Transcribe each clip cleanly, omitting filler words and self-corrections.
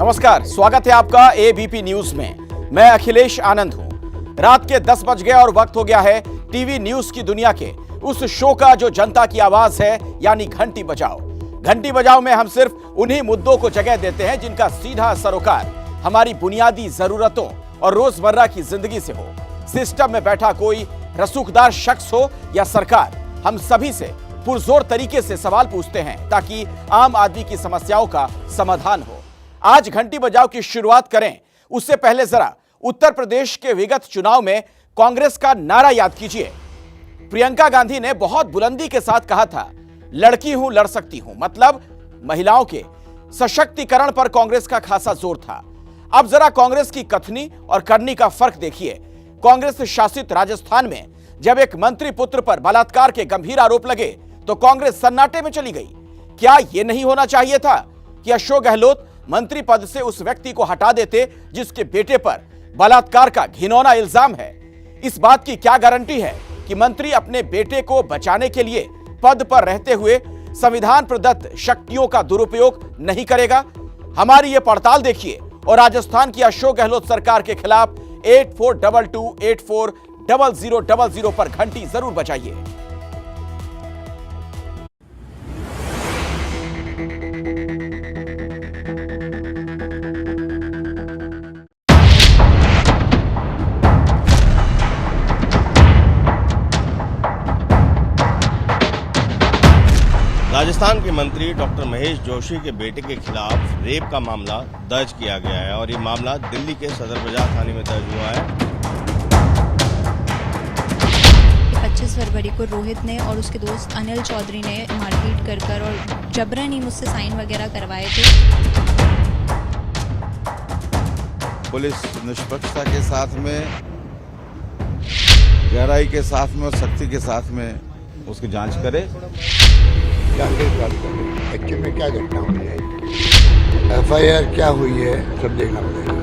नमस्कार, स्वागत है आपका एबीपी न्यूज में। मैं अखिलेश आनंद हूं। रात के 10 बज गए और वक्त हो गया है टीवी न्यूज की दुनिया के उस शो का जो जनता की आवाज है, यानी घंटी बजाओ। घंटी बजाओ में हम सिर्फ उन्हीं मुद्दों को जगह देते हैं जिनका सीधा सरोकार हमारी बुनियादी जरूरतों और रोजमर्रा की जिंदगी से हो। सिस्टम में बैठा कोई रसूखदार शख्स हो या सरकार, हम सभी से पुरजोर तरीके से सवाल पूछते हैं ताकि आम आदमी की समस्याओं का समाधान हो। आज घंटी बजाओ की शुरुआत करें, उससे पहले जरा उत्तर प्रदेश के विगत चुनाव में कांग्रेस का नारा याद कीजिए। प्रियंका गांधी ने बहुत बुलंदी के साथ कहा था, लड़की हूं लड़ सकती हूं। मतलब महिलाओं के सशक्तिकरण पर कांग्रेस का खासा जोर था। अब जरा कांग्रेस की कथनी और करनी का फर्क देखिए। कांग्रेस शासित राजस्थान में जब एक मंत्री पुत्र पर बलात्कार के गंभीर आरोप लगे तो कांग्रेस सन्नाटे में चली गई। क्या यह नहीं होना चाहिए था कि अशोक गहलोत मंत्री पद से उस व्यक्ति को हटा देते जिसके बेटे पर बलात्कार का घिनौना इल्जाम है? इस बात की क्या गारंटी है कि मंत्री अपने बेटे को बचाने के लिए पद पर रहते हुए संविधान प्रदत्त शक्तियों का दुरुपयोग नहीं करेगा? हमारी ये पड़ताल देखिए और राजस्थान की अशोक गहलोत सरकार के खिलाफ 8422840000 पर घंटी जरूर बजाइए। राजस्थान के मंत्री डॉक्टर महेश जोशी के बेटे के खिलाफ रेप का मामला दर्ज किया गया है और ये मामला दिल्ली के सदर बाजार थाने में दर्ज हुआ है। 25 फरवरी को रोहित ने और उसके दोस्त अनिल चौधरी ने मारपीट कर और जबरन ही मुझसे साइन वगैरह करवाए थे। पुलिस निष्पक्षता के साथ में, गहराई के साथ में और सख्ती के साथ में उसकी जांच करे। एक्चुअली में क्या घटना हुई है, FIR क्या हुई है, सब देखना पड़ेगा।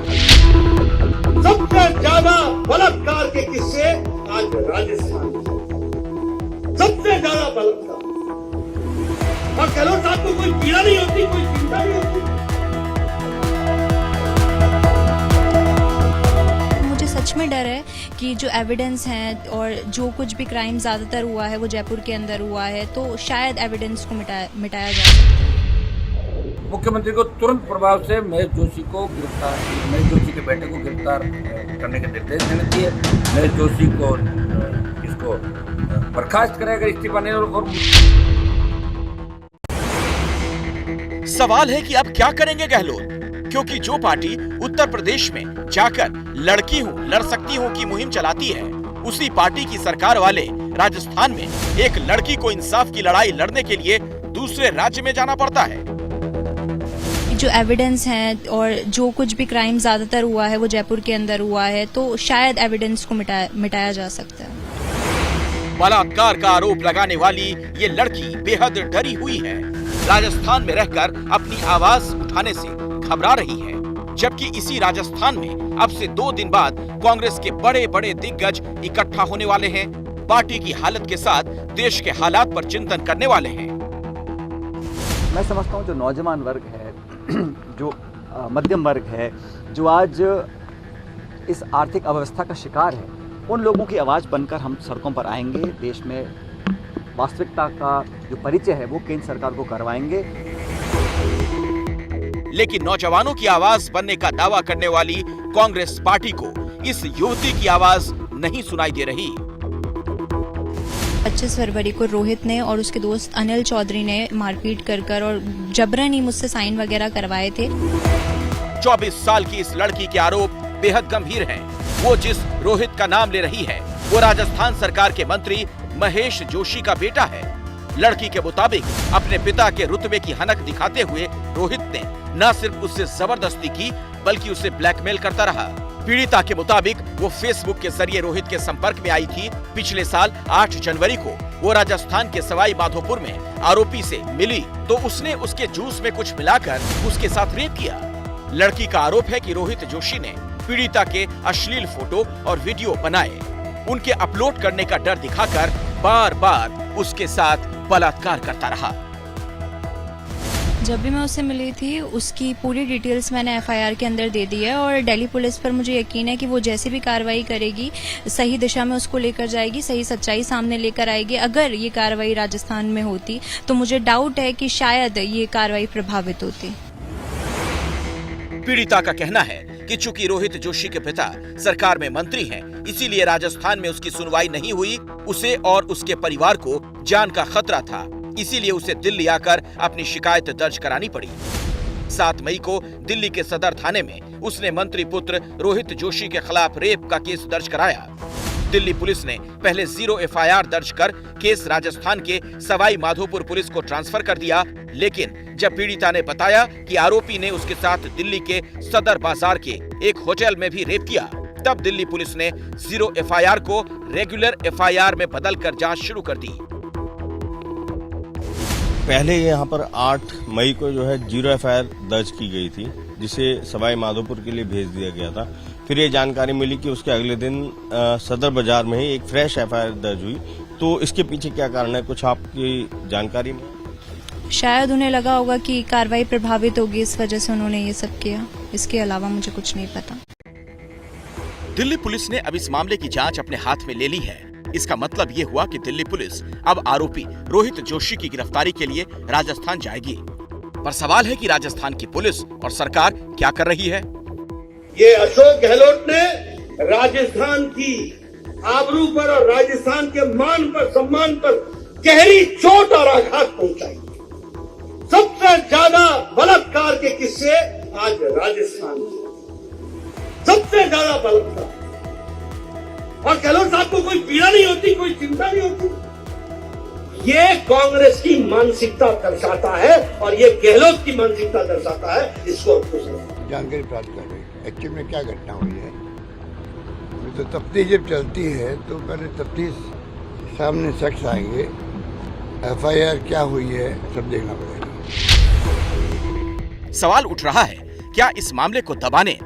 सबसे ज्यादा बलात्कार के किस्से आज राजस्थान में, सबसे ज्यादा बलात्कार। और गहलोत साहब को कोई पीड़ा नहीं होती, कोई चिंता नहीं होती। मुझे सच में डर है कि जो एविडेंस हैं और जो कुछ भी क्राइम ज़्यादातर हुआ है वो जयपुर के अंदर हुआ है, तो शायद एविडेंस को मिटाया जा सकता है। मुख्यमंत्री को तुरंत प्रभाव से महेश जोशी के बेटे को गिरफ्तार करने के निर्देश देने दिए। महेश जोशी को इसको बर्खास्त करेगा इस्तीफा नहीं। और सवाल है कि अब क्या करेंगे गहलोत, क्योंकि जो पार्टी उत्तर प्रदेश में जाकर लड़की हूं लड़ सकती हूं की मुहिम चलाती है, उसी पार्टी की सरकार वाले राजस्थान में एक लड़की को इंसाफ की लड़ाई लड़ने के लिए दूसरे राज्य में जाना पड़ता है। जो एविडेंस हैं और जो कुछ भी क्राइम ज़्यादातर हुआ है वो जयपुर के अंदर हुआ है, तो शायद एविडेंस को मिटाया जा सकता है। बलात्कार का आरोप लगाने वाली ये लड़की बेहद डरी हुई है। राजस्थान में रहकर अपनी आवाज उठाने से घबरा रही है, जबकि इसी राजस्थान में अब से 2 दिन बाद कांग्रेस के बड़े बड़े दिग्गज इकट्ठा होने वाले हैं। पार्टी की हालत के साथ देश के हालात पर चिंतन करने वाले हैं। मैं समझता हूँ जो नौजवान वर्ग है, जो मध्यम वर्ग है, जो आज इस आर्थिक अव्यवस्था का शिकार है, उन लोगों की आवाज़ बनकर हम सड़कों पर आएंगे। देश में वास्तविकता का जो परिचय है वो केंद्र सरकार को करवाएंगे। लेकिन नौजवानों की आवाज बनने का दावा करने वाली कांग्रेस पार्टी को इस युवती की आवाज नहीं सुनाई दे रही। 25 फरवरी को रोहित ने और उसके दोस्त अनिल चौधरी ने मारपीट कर और जबरन ही मुझसे साइन वगैरह करवाए थे। 24 साल की इस लड़की के आरोप बेहद गंभीर हैं। वो जिस रोहित का नाम ले रही है वो राजस्थान सरकार के मंत्री महेश जोशी का बेटा है। लड़की के मुताबिक अपने पिता के रुतबे की हनक दिखाते हुए रोहित ने न सिर्फ उससे जबरदस्ती की बल्कि उसे ब्लैकमेल करता रहा। पीड़िता के मुताबिक वो फेसबुक के जरिए रोहित के संपर्क में आई थी। पिछले साल 8 जनवरी को वो राजस्थान के सवाई माधोपुर में आरोपी से मिली तो उसने उसके जूस में कुछ मिलाकर उसके साथ रेप किया। लड़की का आरोप है कि रोहित जोशी ने पीड़िता के अश्लील फोटो और वीडियो बनाए, उनके अपलोड करने का डर दिखाकर बार बार उसके साथ बलात्कार करता रहा। जब भी मैं उससे मिली थी उसकी पूरी डिटेल्स मैंने एफआईआर के अंदर दे दी है और दिल्ली पुलिस पर मुझे यकीन है कि वो जैसी भी कार्रवाई करेगी सही दिशा में उसको लेकर जाएगी, सही सच्चाई सामने लेकर आएगी। अगर ये कार्रवाई राजस्थान में होती तो मुझे डाउट है कि शायद ये कार्रवाई प्रभावित होती। पीड़िता का कहना है कि चूंकि रोहित जोशी के पिता सरकार में मंत्री हैं, इसीलिए राजस्थान में उसकी सुनवाई नहीं हुई। उसे और उसके परिवार को जान का खतरा था, इसीलिए उसे दिल्ली आकर अपनी शिकायत दर्ज करानी पड़ी। 7 मई को दिल्ली के सदर थाने में उसने मंत्री पुत्र रोहित जोशी के खिलाफ रेप का केस दर्ज कराया। दिल्ली पुलिस ने पहले 0 एफआईआर दर्ज कर केस राजस्थान के सवाई माधोपुर पुलिस को ट्रांसफर कर दिया, लेकिन जब पीड़िता ने बताया कि आरोपी ने उसके साथ दिल्ली के सदर बाजार के एक होटल में भी रेप किया, तब दिल्ली पुलिस ने 0 एफआईआर को रेगुलर एफआईआर में बदलकर जांच शुरू कर दी। पहले यहाँ पर 8 मई को जो है 0 एफआईआर दर्ज की गई थी, जिसे सवाई माधोपुर के लिए भेज दिया गया था। फिर ये जानकारी मिली कि उसके अगले दिन सदर बाजार में ही एक फ्रेश एफआईआर दर्ज हुई। तो इसके पीछे क्या कारण है, कुछ आपकी जानकारी में? शायद उन्हें लगा होगा कि कार्रवाई प्रभावित होगी, इस वजह से उन्होंने ये सब किया। इसके अलावा मुझे कुछ नहीं पता। दिल्ली पुलिस ने अब इस मामले की जांच अपने हाथ में ले ली है। इसका मतलब ये हुआ कि दिल्ली पुलिस अब आरोपी रोहित जोशी की गिरफ्तारी के लिए राजस्थान जाएगी। पर सवाल है कि राजस्थान की पुलिस और सरकार क्या कर रही है। ये अशोक गहलोत ने राजस्थान की आबरू पर और राजस्थान के मान पर, सम्मान पर गहरी चोट और आघात पहुंचाई। सबसे ज्यादा बलात्कार के किस्से आज राजस्थान में, सबसे ज्यादा बलात्कार। और गहलोत साहब को कोई पीड़ा नहीं होती, कोई चिंता नहीं होती। ये कांग्रेस की मानसिकता दर्शाता है और ये गहलोत की मानसिकता दर्शाता है। इसको जानकारी प्राप्त कर रही एक्चुअली में क्या घटना हुई है। तो तफ्तीश जब चलती है तो पहले तफ्तीश सामने शख्स आएंगे, एफआईआर क्या हुई है सब देखना पड़ेगा। सवाल उठ रहा है, क्या इस मामले को दबाने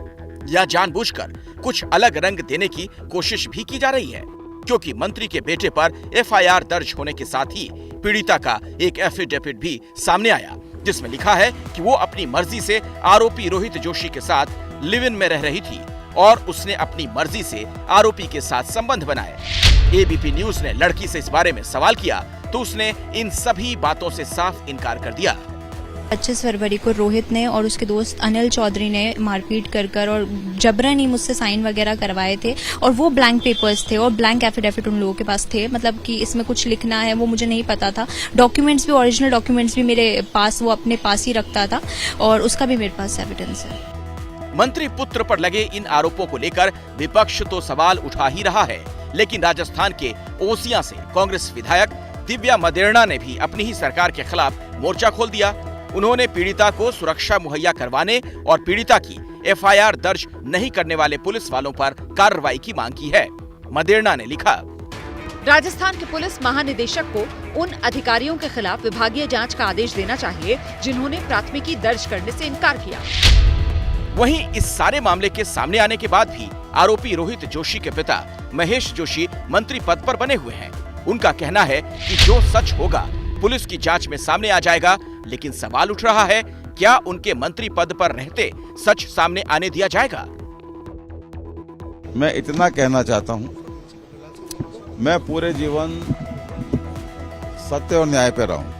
या जानबूझकर कुछ अलग रंग देने की कोशिश भी की जा रही है? क्योंकि मंत्री के बेटे पर एफआईआर दर्ज होने के साथ ही पीड़िता का एक एफिडेविट भी सामने आया, जिसमें लिखा है कि वो अपनी मर्जी से आरोपी रोहित जोशी के साथ लिव इन में रह रही थी और उसने अपनी मर्जी से आरोपी के साथ संबंध बनाए। एबीपी न्यूज ने लड़की से इस बारे में सवाल किया तो उसने इन सभी बातों से साफ इनकार कर दिया। 25 फरवरी को रोहित ने और उसके दोस्त अनिल चौधरी ने मारपीट कर और जबरन ही मुझसे साइन वगैरह करवाए थे और वो ब्लैंक पेपर्स थे और ब्लैंक एफिडेविट उन लोगों के पास थे। मतलब कि इसमें कुछ लिखना है वो मुझे नहीं पता था। डॉक्यूमेंट्स भी, ओरिजिनल डॉक्यूमेंट्स भी मेरे पास, वो अपने पास ही रखता था और उसका भी मेरे पास एविडेंस है। मंत्री पुत्र पर लगे इन आरोपों को लेकर विपक्ष तो सवाल उठा ही रहा है, लेकिन राजस्थान के ओसियां से कांग्रेस विधायक दिव्या मदेरणा ने भी अपनी ही सरकार के खिलाफ मोर्चा खोल दिया। उन्होंने पीड़िता को सुरक्षा मुहैया करवाने और पीड़िता की एफआईआर दर्ज नहीं करने वाले पुलिस वालों पर कार्रवाई की मांग की है। मदेरणा ने लिखा, राजस्थान के पुलिस महानिदेशक को उन अधिकारियों के खिलाफ विभागीय जांच का आदेश देना चाहिए जिन्होंने प्राथमिकी दर्ज करने से इनकार किया। वहीं इस सारे मामले के सामने आने के बाद भी आरोपी रोहित जोशी के पिता महेश जोशी मंत्री पद पर बने हुए हैं। उनका कहना है कि जो सच होगा पुलिस की जांच में सामने आ जाएगा, लेकिन सवाल उठ रहा है, क्या उनके मंत्री पद पर रहते सच सामने आने दिया जाएगा? मैं इतना कहना चाहता हूं, मैं पूरे जीवन सत्य और न्याय पे रहा हूं।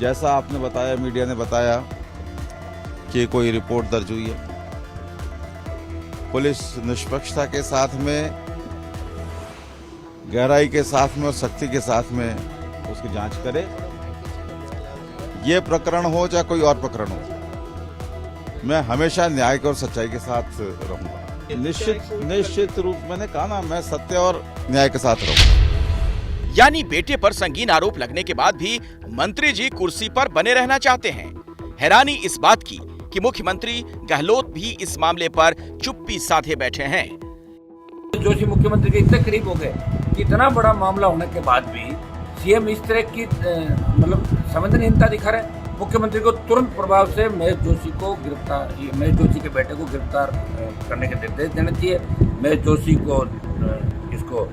जैसा आपने बताया, मीडिया ने बताया कि कोई रिपोर्ट दर्ज हुई है, पुलिस निष्पक्षता के साथ में, गहराई के साथ में और सख्ती के साथ में उसकी जांच करे। ये प्रकरण हो चाहे कोई और प्रकरण हो, मैं हमेशा न्याय और सच्चाई के साथ रहूंगा। निश्चित रूप, मैंने कहा ना, मैं सत्य और न्याय के साथ रहूंगा। यानी बेटे पर संगीन आरोप लगने के बाद भी मंत्री जी कुर्सी पर बने रहना चाहते हैं। हैरानी इस बात की कि मुख्यमंत्री गहलोत भी इस मामले पर चुप्पी साधे बैठे हैं। जोशी मुख्यमंत्री के इतने करीब हो गए कि इतना बड़ा मामला होने के बाद भी सीएम इस तरह की मतलब संवेदनहीनता दिखा रहे। मुख्यमंत्री को तुरंत प्रभाव से महेश जोशी के बेटे को गिरफ्तार करने के निर्देश देने चाहिए। महेश जोशी को इसको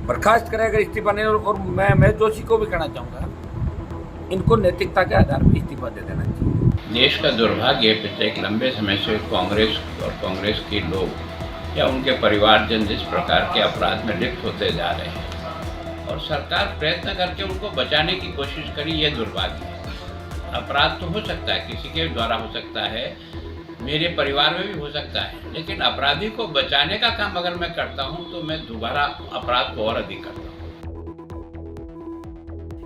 बर्खास्त करें अगर इस्तीफा नहीं। और मैं महेश जोशी को भी कहना चाहूँगा, इनको नैतिकता के आधार पर इस्तीफा दे देना चाहिए। देश का दुर्भाग्य पिछले एक लंबे समय से कांग्रेस और कांग्रेस के लोग या उनके परिवारजन जिस प्रकार के अपराध में लिप्त होते जा रहे हैं और सरकार प्रयत्न करके उनको बचाने की कोशिश करी, ये दुर्भाग्य है। अपराध तो हो सकता है, किसी के द्वारा हो सकता है, मेरे परिवार में भी हो सकता है, लेकिन अपराधी को बचाने का काम अगर मैं करता हूं तो मैं दोबारा अपराध को और अधिक करता हूं।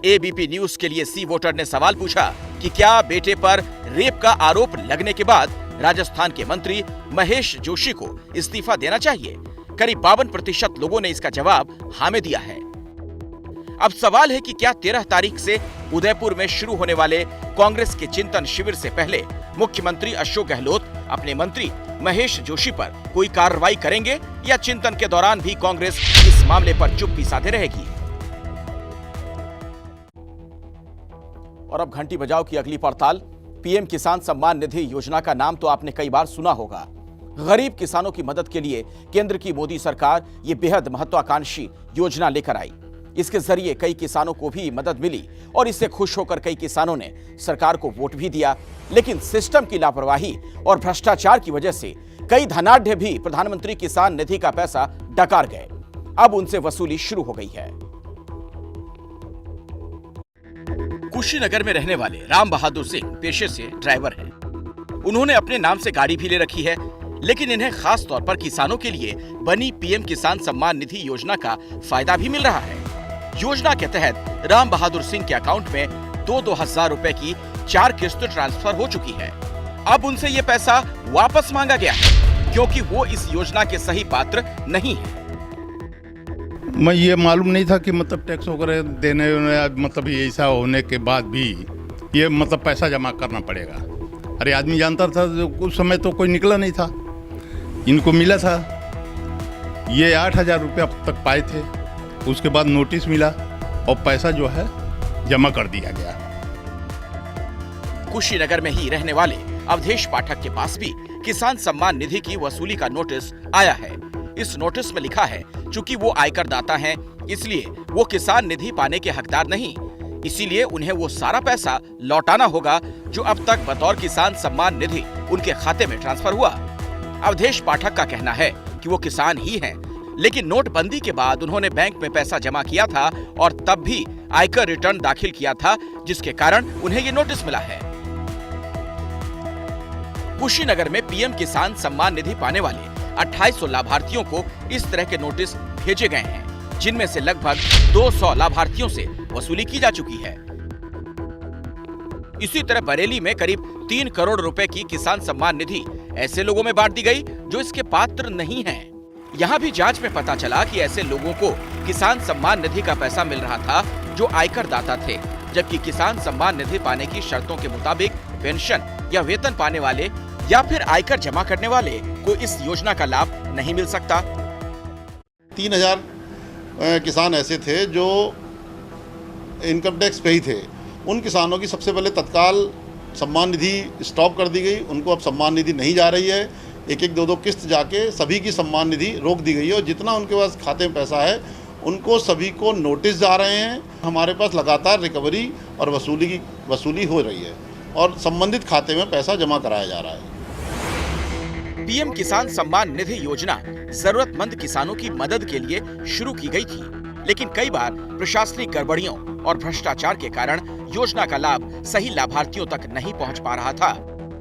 एबीपी न्यूज के लिए सी वोटर ने सवाल पूछा कि क्या बेटे पर रेप का आरोप लगने के बाद राजस्थान के मंत्री महेश जोशी को इस्तीफा देना चाहिए? करीब 52% लोगों ने इसका जवाब हाँ में दिया है। अब सवाल है कि क्या 13 तारीख से उदयपुर में शुरू होने वाले कांग्रेस के चिंतन शिविर से पहले मुख्यमंत्री अशोक गहलोत अपने मंत्री महेश जोशी पर कोई कार्रवाई करेंगे या चिंतन के दौरान भी कांग्रेस इस मामले पर चुप्पी साधे रहेगी? और अब घंटी बजाओ की अगली पड़ताल। पीएम किसान सम्मान निधि योजना का नाम तो आपने कई बार सुना होगा। गरीब किसानों की मदद के लिए केंद्र की मोदी सरकार ये बेहद महत्वाकांक्षी योजना लेकर आई। इसके जरिए कई किसानों को भी मदद मिली और इससे खुश होकर कई किसानों ने सरकार को वोट भी दिया। लेकिन सिस्टम की लापरवाही और भ्रष्टाचार की वजह से कई धनाढ्य भी प्रधानमंत्री किसान निधि का पैसा डकार गए। अब उनसे वसूली शुरू हो गई है। कुशीनगर में रहने वाले राम बहादुर सिंह पेशे से ड्राइवर हैं। उन्होंने अपने नाम से गाड़ी भी ले रखी है, लेकिन इन्हें खास तौर पर किसानों के लिए बनी पीएम किसान सम्मान निधि योजना का फायदा भी मिल रहा है। योजना के तहत राम बहादुर सिंह के अकाउंट में 2-2 हजार रुपए की 4 किस्त ट्रांसफर हो चुकी है। अब उनसे ये पैसा वापस मांगा गया है क्योंकि वो इस योजना के सही पात्र नहीं है। मैं ये मालूम नहीं था कि मतलब टैक्स वगैरह देने मतलब ऐसा होने के बाद भी ये मतलब पैसा जमा करना पड़ेगा। अरे आदमी जानता था, उस समय तो कोई निकला नहीं था। इनको मिला था, ये 8,000 रुपया तक पाए थे। उसके बाद नोटिस मिला और पैसा जो है जमा कर दिया गया। कुशीनगर में ही रहने वाले अवधेश पाठक के पास भी किसान सम्मान निधि की वसूली का नोटिस आया है। इस नोटिस में लिखा है चूंकि वो आयकर दाता हैं, इसलिए वो किसान निधि पाने के हकदार नहीं, इसीलिए उन्हें वो सारा पैसा लौटाना होगा जो अब तक बतौर किसान सम्मान निधि उनके खाते में ट्रांसफर हुआ। अवधेश पाठक का कहना है कि वो किसान ही हैं, लेकिन नोटबंदी के बाद उन्होंने बैंक में पैसा जमा किया था और तब भी आयकर रिटर्न दाखिल किया था, जिसके कारण उन्हें ये नोटिस मिला है। कुशीनगर में पीएम किसान सम्मान निधि पाने वाले 2800 लाभार्थियों को इस तरह के नोटिस भेजे गए हैं, जिनमें से लगभग 200 लाभार्थियों से वसूली की जा चुकी है। इसी तरह बरेली में करीब 3 करोड़ रुपए की किसान सम्मान निधि ऐसे लोगों में बांट दी गई जो इसके पात्र नहीं हैं। यहाँ भी जांच में पता चला कि ऐसे लोगों को किसान सम्मान निधि का पैसा मिल रहा था जो आयकर दाता थे, जबकि किसान सम्मान निधि पाने की शर्तों के मुताबिक पेंशन या वेतन पाने वाले या फिर आयकर जमा करने वाले को इस योजना का लाभ नहीं मिल सकता। 3000 किसान ऐसे थे जो इनकम टैक्स पे ही थे। उन किसानों की सबसे पहले तत्काल सम्मान निधि स्टॉप कर दी गई। उनको अब सम्मान निधि नहीं जा रही है। 1-1, 2-2 किस्त जाके सभी की सम्मान निधि रोक दी गई है और जितना उनके पास खाते में पैसा है उनको सभी को नोटिस जा रहे हैं। हमारे पास लगातार रिकवरी और वसूली हो रही है और संबंधित खाते में पैसा जमा कराया जा रहा है। पीएम किसान सम्मान निधि योजना जरूरतमंद किसानों की मदद के लिए शुरू की गई थी, लेकिन कई बार प्रशासनिक गड़बड़ियों और भ्रष्टाचार के कारण योजना का लाभ सही लाभार्थियों तक नहीं पहुंच पा रहा था।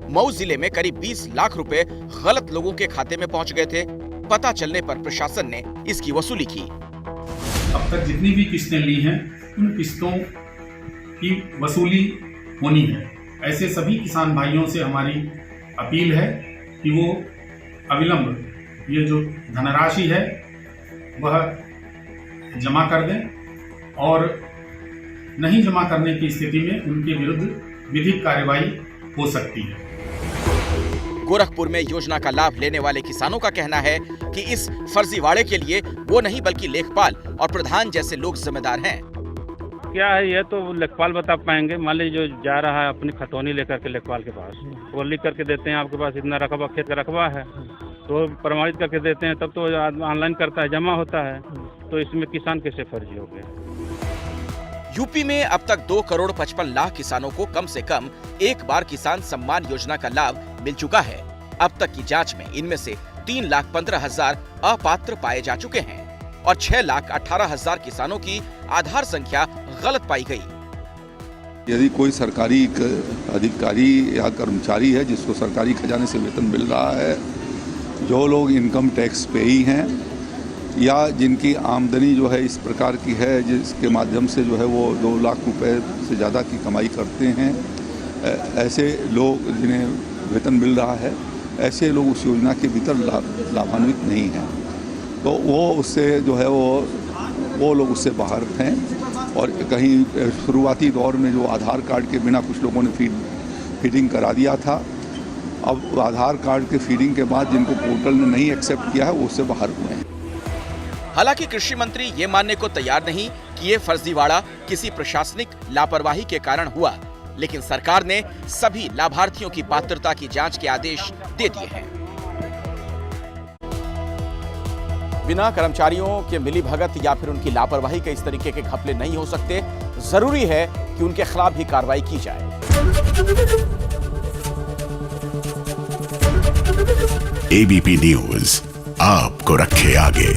मऊ जिले में करीब 20 लाख रुपए गलत लोगों के खाते में पहुंच गए थे। पता चलने पर प्रशासन ने इसकी वसूली की। अब तक जितनी भी किस्तें ली हैं उन किस्तों की वसूली होनी है। ऐसे सभी किसान भाइयों से हमारी अपील है कि वो अविलंब ये जो धनराशि है वह जमा कर दें और नहीं जमा करने की स्थिति में उनके विरुद्ध विधिक कार्यवाही हो सकती है। गोरखपुर में योजना का लाभ लेने वाले किसानों का कहना है कि इस फर्जीवाड़े के लिए वो नहीं बल्कि लेखपाल और प्रधान जैसे लोग जिम्मेदार हैं। क्या है ये तो लेखपाल बता पाएंगे। मान लीजिए जो जा रहा है अपनी खतौनी लेकर के लेखपाल के पास, वो लिख करके देते हैं आपके पास इतना रकबा खेत का रकबा है, तो प्रमाणित करके देते हैं, तब तो ऑनलाइन करता है, जमा होता है, तो इसमें किसान कैसे फर्जी हो गया। यूपी में अब तक 2 करोड़ 55 लाख किसानों को कम से कम एक बार किसान सम्मान योजना का लाभ मिल चुका है। अब तक की जांच में इनमें से 3,15,000 अपात्र पाए जा चुके हैं और 6,18,000 किसानों की आधार संख्या गलत पाई गई। यदि कोई सरकारी अधिकारी या कर्मचारी है जिसको सरकारी खजाने से वेतन मिल रहा है, जो लोग इनकम टैक्स पेई हैं या जिनकी आमदनी जो है इस प्रकार की है जिसके माध्यम से जो है वो 2 लाख रुपए से ज़्यादा की कमाई करते हैं, ऐसे लोग जिन्हें वेतन मिल रहा है, ऐसे लोग उस योजना के भीतर लाभान्वित नहीं हैं। तो वो उससे जो है वो लोग उससे बाहर हैं। और कहीं शुरुआती दौर में जो आधार कार्ड के बिना कुछ लोगों ने फीडिंग करा दिया था, अब आधार कार्ड के फीडिंग के बाद जिनको पोर्टल ने नहीं एक्सेप्ट किया है वो उससे बाहर हुए हैं। हालांकि कृषि मंत्री ये मानने को तैयार नहीं कि ये फर्जीवाड़ा किसी प्रशासनिक लापरवाही के कारण हुआ, लेकिन सरकार ने सभी लाभार्थियों की पात्रता की जांच के आदेश दे दिए हैं। बिना कर्मचारियों के मिलीभगत या फिर उनकी लापरवाही के इस तरीके के घपले नहीं हो सकते। जरूरी है कि उनके खिलाफ भी कार्रवाई की जाए। एबीपी न्यूज आपको रखे आगे।